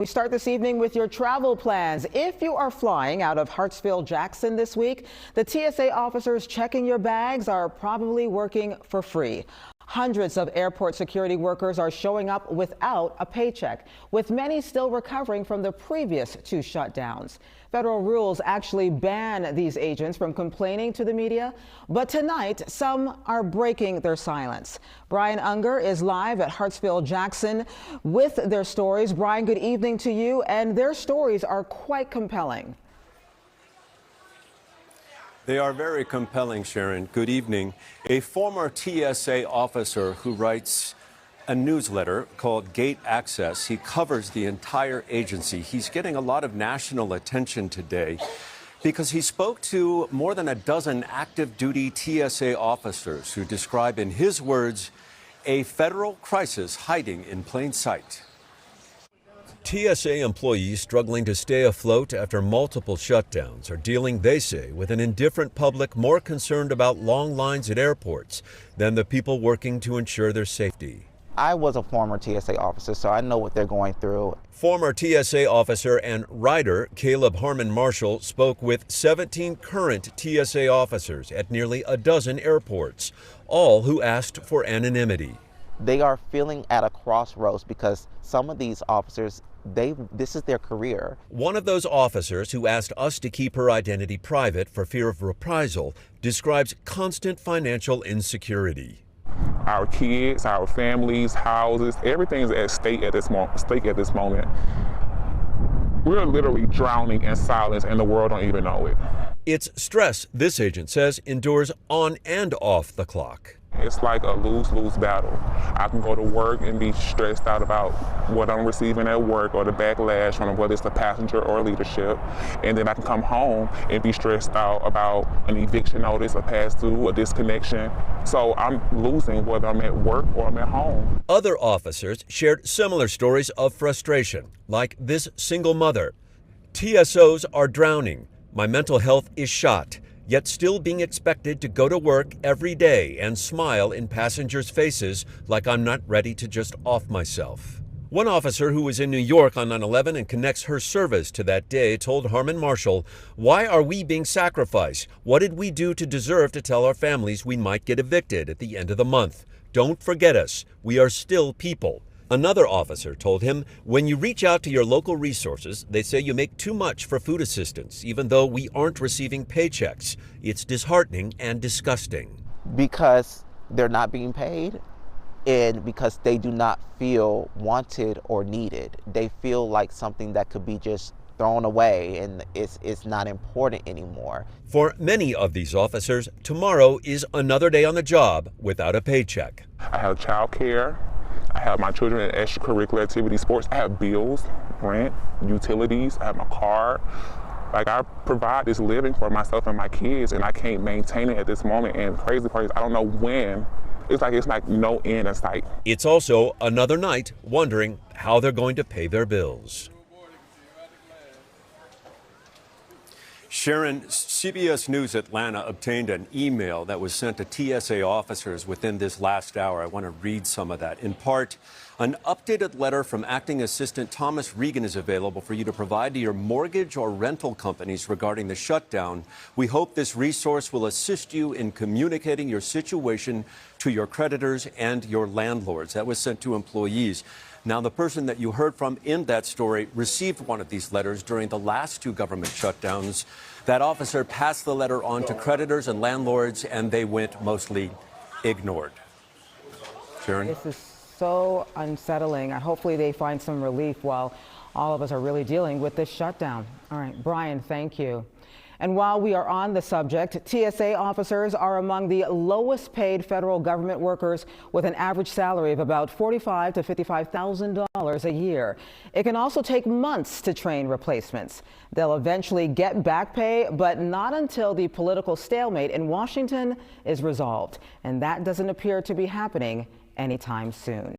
We start this evening with your travel plans. If you are flying out of Hartsfield-Jackson this week, the TSA officers checking your bags are probably working for free. Hundreds of airport security workers are showing up without a paycheck, with many still recovering from the previous two shutdowns. Federal rules actually ban these agents from complaining to the media, but tonight some are breaking their silence. Brian Unger is live at Hartsfield-Jackson with their stories. Brian, good evening to you, and their stories are quite compelling. They are very compelling, Sharon. Good evening. A former TSA officer who writes a newsletter called Gate Access. He covers the entire agency. He's getting a lot of national attention today because he spoke to more than a dozen active duty TSA officers who describe, in his words, a federal crisis hiding in plain sight. TSA employees struggling to stay afloat after multiple shutdowns are dealing, they say, with an indifferent public more concerned about long lines at airports than the people working to ensure their safety. I was a former TSA officer, so I know what they're going through. Former TSA officer and rider Caleb Harmon Marshall spoke with 17 current TSA officers at nearly a dozen airports, all who asked for anonymity. They are feeling at a crossroads because some of these officers, this is their career. One of those officers who asked us to keep her identity private for fear of reprisal describes constant financial insecurity. Our kids, our families, houses, everything's at stake at this moment. We're literally drowning in silence and the world don't even know it. It's stress, this agent says, endures on and off the clock. It's like a lose-lose battle. I can go to work and be stressed out about what I'm receiving at work or the backlash from whether it's the passenger or leadership. And then I can come home and be stressed out about an eviction notice, a pass-through, a disconnection. So I'm losing whether I'm at work or I'm at home. Other officers shared similar stories of frustration, like this single mother. TSOs are drowning. My mental health is shot, yet still being expected to go to work every day and smile in passengers' faces like I'm not ready to just off myself. One officer who was in New York on 9/11 and connects her service to that day told Harmon Marshall, "Why are we being sacrificed? What did we do to deserve to tell our families we might get evicted at the end of the month? Don't forget us. We are still people." Another officer told him, when you reach out to your local resources, they say you make too much for food assistance, even though we aren't receiving paychecks. It's disheartening and disgusting. Because they're not being paid and because they do not feel wanted or needed. They feel like something that could be just thrown away and it's not important anymore. For many of these officers, tomorrow is another day on the job without a paycheck. I have child care. I have my children in extracurricular activity sports. I have bills, rent, utilities. I have my car. Like, I provide this living for myself and my kids, and I can't maintain it at this moment. And crazy part is I don't know when. It's like no end in sight. It's also another night wondering how they're going to pay their bills. Sharon, CBS News Atlanta obtained an email that was sent to TSA officers within this last hour. I want to read some of that. In part, an updated letter from Acting Assistant Thomas Regan is available for you to provide to your mortgage or rental companies regarding the shutdown. We hope this resource will assist you in communicating your situation to your creditors and your landlords. That was sent to employees. Now, the person that you heard from in that story received one of these letters during the last two government shutdowns. That officer passed the letter on to creditors and landlords, and they went mostly ignored. Sharon? This is so unsettling. Hopefully they find some relief while all of us are really dealing with this shutdown. All right, Brian, thank you. And while we are on the subject, TSA officers are among the lowest paid federal government workers with an average salary of about $45,000 to $55,000 a year. It can also take months to train replacements. They'll eventually get back pay, but not until the political stalemate in Washington is resolved. And that doesn't appear to be happening anytime soon.